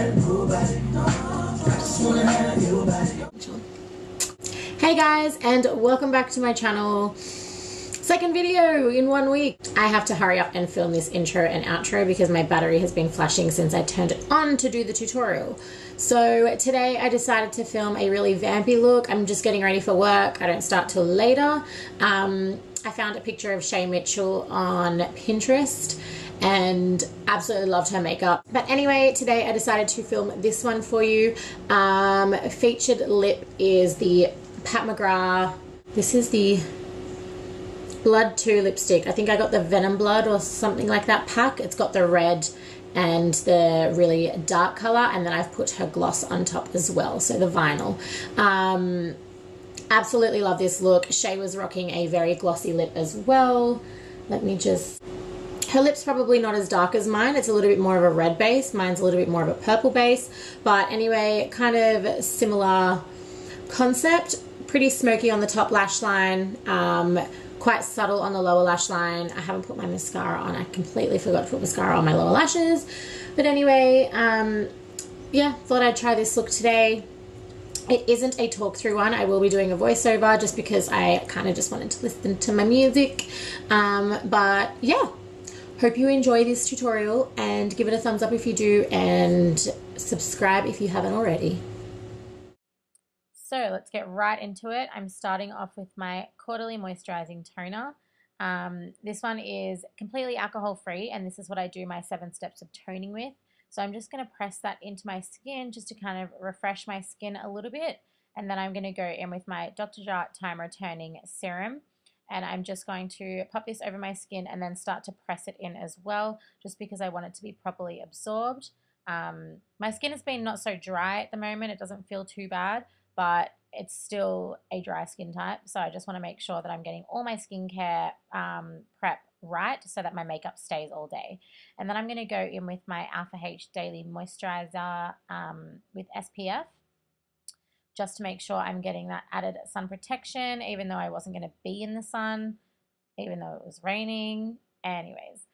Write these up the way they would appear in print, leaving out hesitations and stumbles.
Hey guys, and welcome back to my channel. Second video in 1 week. I have to hurry up and film this intro and outro because my battery has been flashing since I turned it on to do the tutorial. So today I decided to film a really vampy look. I'm just getting ready for work. I don't start till later. I found a picture of Shay Mitchell on Pinterest and absolutely loved her makeup. But anyway, today I decided to film this one for you. Featured lip is the Pat McGrath. This is the Blood 2 lipstick. I think I got the Venom Blood or something like that pack. It's got the red and the really dark color, and then I've put her gloss on top as well, so the vinyl. Absolutely love this look. Shay was rocking a very glossy lip as well. Let me just... Her lip's probably not as dark as mine. It's a little bit more of a red base. Mine's a little bit more of a purple base. But anyway, kind of similar concept. Pretty smoky on the top lash line. Quite subtle on the lower lash line. I haven't put my mascara on. I completely forgot to put mascara on my lower lashes. But anyway, yeah, thought I'd try this look today. It isn't a talk through one. I will be doing a voiceover just because I kind of just wanted to listen to my music. But yeah, hope you enjoy this tutorial and give it a thumbs up if you do, and subscribe if you haven't already. So let's get right into it. I'm starting off with my Quarterly Moisturizing Toner. This one is completely alcohol free, and this is what I do my 7 steps of toning with. So I'm just going to press that into my skin just to kind of refresh my skin a little bit. And then I'm going to go in with my Dr. Jart Time Returning Serum. And I'm just going to pop this over my skin and then start to press it in as well, just because I want it to be properly absorbed. My skin has been not so dry at the moment. It doesn't feel too bad, but it's still a dry skin type. So I just want to make sure that I'm getting all my skincare prep right so that my makeup stays all day. And then I'm going to go in with my Alpha H Daily Moisturizer with SPF, just to make sure I'm getting that added sun protection, even though I wasn't going to be in the sun, even though it was raining. Anyways,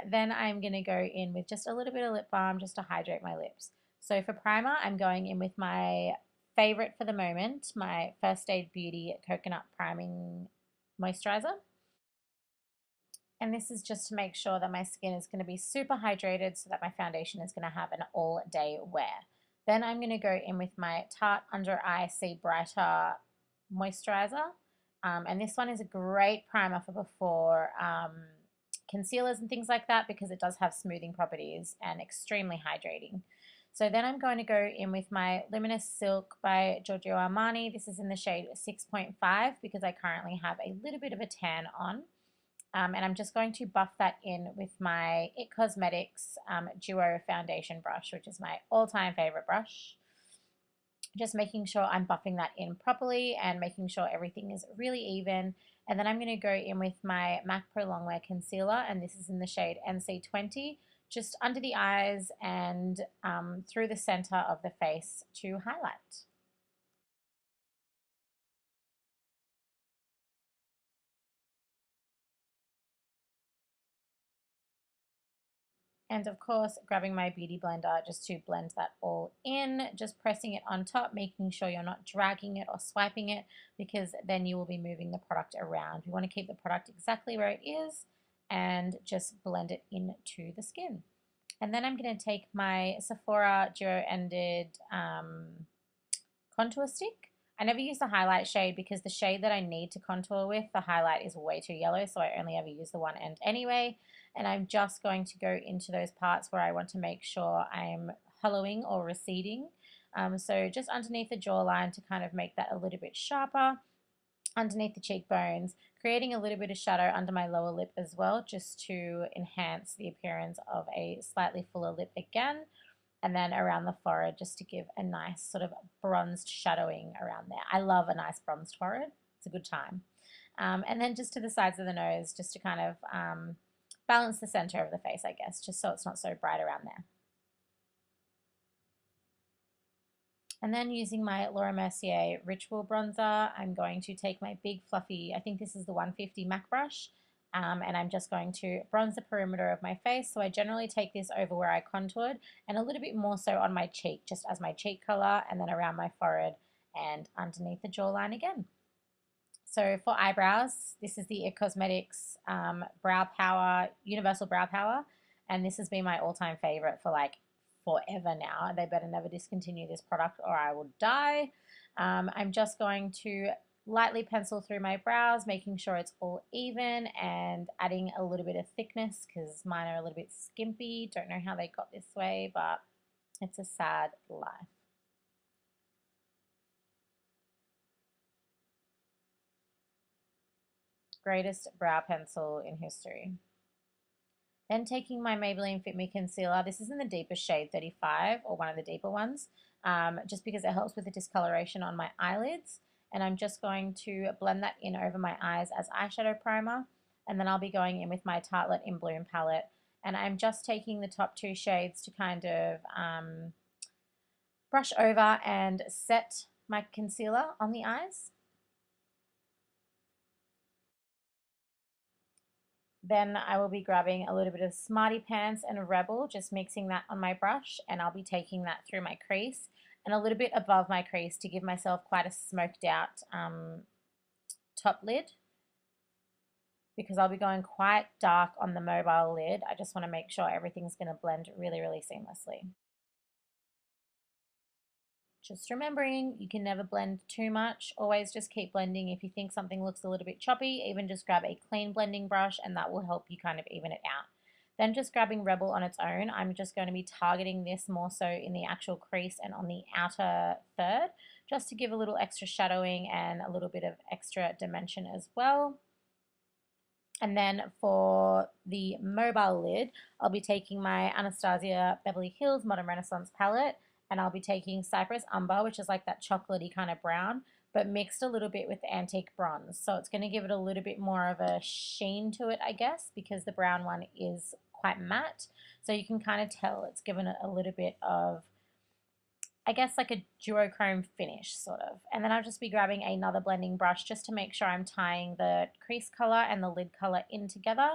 then I'm going to go in with just a little bit of lip balm just to hydrate my lips. So for primer, I'm going in with my favorite for the moment, my First Aid Beauty Coconut Priming Moisturizer. And this is just to make sure that my skin is going to be super hydrated so that my foundation is going to have an all-day wear. Then I'm going to go in with my Tarte Under Eye See Brighter Moisturizer. And this one is a great primer for before concealers and things like that, because it does have smoothing properties and extremely hydrating. So then I'm going to go in with my Luminous Silk by Giorgio Armani. This is in the shade 6.5 because I currently have a little bit of a tan on. And I'm just going to buff that in with my IT Cosmetics Duo Foundation Brush, which is my all-time favorite brush. Just making sure I'm buffing that in properly and making sure everything is really even. And then I'm going to go in with my MAC Pro Longwear Concealer, and this is in the shade NC20, just under the eyes and through the center of the face to highlight. And of course, grabbing my beauty blender just to blend that all in, just pressing it on top, making sure you're not dragging it or swiping it, because then you will be moving the product around. You want to keep the product exactly where it is and just blend it into the skin. And then I'm going to take my Sephora Duo-Ended contour stick. I never use the highlight shade because the shade that I need to contour with, the highlight is way too yellow, so I only ever use the one end anyway. And I'm just going to go into those parts where I want to make sure I'm hollowing or receding. So just underneath the jawline to kind of make that a little bit sharper, underneath the cheekbones, creating a little bit of shadow under my lower lip as well, just to enhance the appearance of a slightly fuller lip again. And then around the forehead, just to give a nice sort of bronzed shadowing around there. I love a nice bronzed forehead. It's a good time. And then just to the sides of the nose, just to kind of balance the center of the face, I guess, just so it's not so bright around there. And then using my Laura Mercier Ritual Bronzer, I'm going to take my big fluffy, I think this is the 150 MAC brush, and I'm just going to bronze the perimeter of my face. So I generally take this over where I contoured and a little bit more so on my cheek, just as my cheek color, and then around my forehead and underneath the jawline again. So for eyebrows, this is the IT Cosmetics Brow Power, Universal Brow Power, and this has been my all-time favorite for like forever now. They better never discontinue this product or I will die. I'm just going to lightly pencil through my brows, making sure it's all even and adding a little bit of thickness because mine are a little bit skimpy. Don't know how they got this way, but it's a sad life. Greatest brow pencil in history. Then taking my Maybelline Fit Me Concealer. This is in the deepest shade 35, or one of the deeper ones, just because it helps with the discoloration on my eyelids. And I'm just going to blend that in over my eyes as eyeshadow primer. And then I'll be going in with my Tartelette in Bloom palette. And I'm just taking the top two shades to kind of brush over and set my concealer on the eyes. Then I will be grabbing a little bit of Smarty Pants and Rebel, just mixing that on my brush, and I'll be taking that through my crease and a little bit above my crease to give myself quite a smoked out top lid, because I'll be going quite dark on the mobile lid. I just want to make sure everything's going to blend really, really seamlessly. Just remembering, you can never blend too much. Always just keep blending. If you think something looks a little bit choppy, even just grab a clean blending brush and that will help you kind of even it out. Then just grabbing Rebel on its own, I'm just going to be targeting this more so in the actual crease and on the outer third, just to give a little extra shadowing and a little bit of extra dimension as well. And then for the mobile lid, I'll be taking my Anastasia Beverly Hills Modern Renaissance palette, and I'll be taking Cypress Umber, which is like that chocolatey kind of brown, but mixed a little bit with Antique Bronze. So it's going to give it a little bit more of a sheen to it, I guess, because the brown one is quite matte. So you can kind of tell it's given it a little bit of, I guess, like a duochrome finish, sort of. And then I'll just be grabbing another blending brush just to make sure I'm tying the crease color and the lid color in together,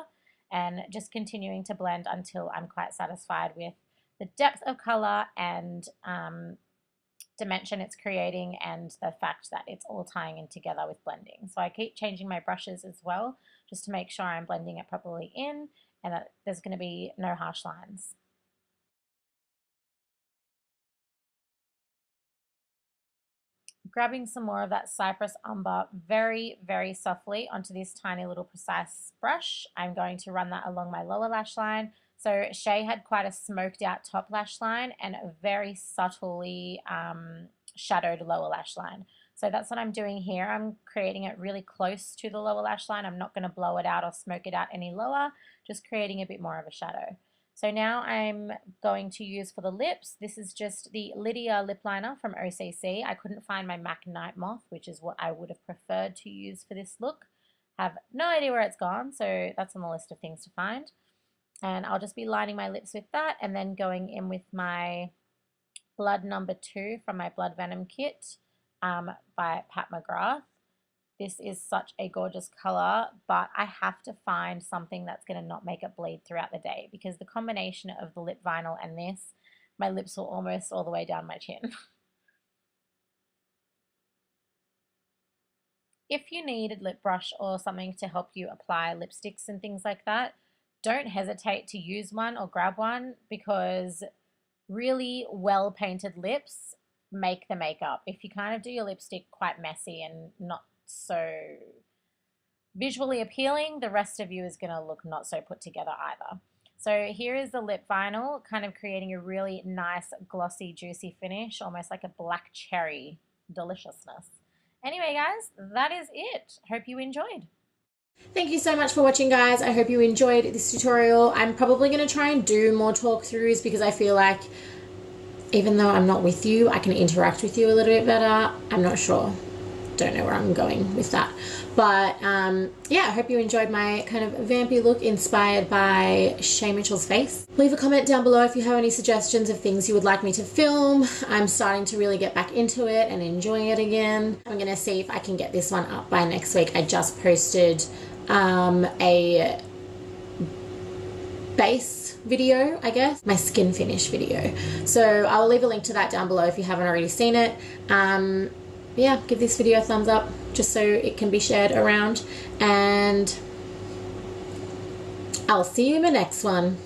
and just continuing to blend until I'm quite satisfied with the depth of color and dimension it's creating, and the fact that it's all tying in together with blending. So I keep changing my brushes as well, just to make sure I'm blending it properly in and that there's going to be no harsh lines. Grabbing some more of that Cypress Umber very, very softly onto this tiny little precise brush. I'm going to run that along my lower lash line. So Shay had quite a smoked out top lash line and a very subtly shadowed lower lash line. So that's what I'm doing here. I'm creating it really close to the lower lash line. I'm not going to blow it out or smoke it out any lower, just creating a bit more of a shadow. So now I'm going to use for the lips, this is just the Lydia lip liner from OCC. I couldn't find my MAC Night Moth, which is what I would have preferred to use for this look. Have no idea where it's gone, so that's on the list of things to find. And I'll just be lining my lips with that and then going in with my Blood Number 2 from my Blood Venom kit by Pat McGrath. This is such a gorgeous color, but I have to find something that's going to not make it bleed throughout the day, because the combination of the lip vinyl and this, my lips will almost all the way down my chin. If you need a lip brush or something to help you apply lipsticks and things like that, don't hesitate to use one or grab one, because really well painted lips make the makeup. If you kind of do your lipstick quite messy and not so visually appealing, the rest of you is going to look not so put together either. So here is the lip vinyl, kind of creating a really nice glossy juicy finish, almost like a black cherry deliciousness. Anyway guys, that is it. Hope you enjoyed. Thank you so much for watching, guys. I hope you enjoyed this tutorial. I'm probably going to try and do more talk throughs, because I feel like even though I'm not with you, I can interact with you a little bit better. I'm not sure. Don't know where I'm going with that. But yeah, I hope you enjoyed my kind of vampy look inspired by Shay Mitchell's face. Leave a comment down below if you have any suggestions of things you would like me to film. I'm starting to really get back into it and enjoy it again. I'm going to see if I can get this one up by next week. I just posted a base video, I guess, my skin finish video. So I'll leave a link to that down below if you haven't already seen it. Yeah, give this video a thumbs up just so it can be shared around, and I'll see you in the next one.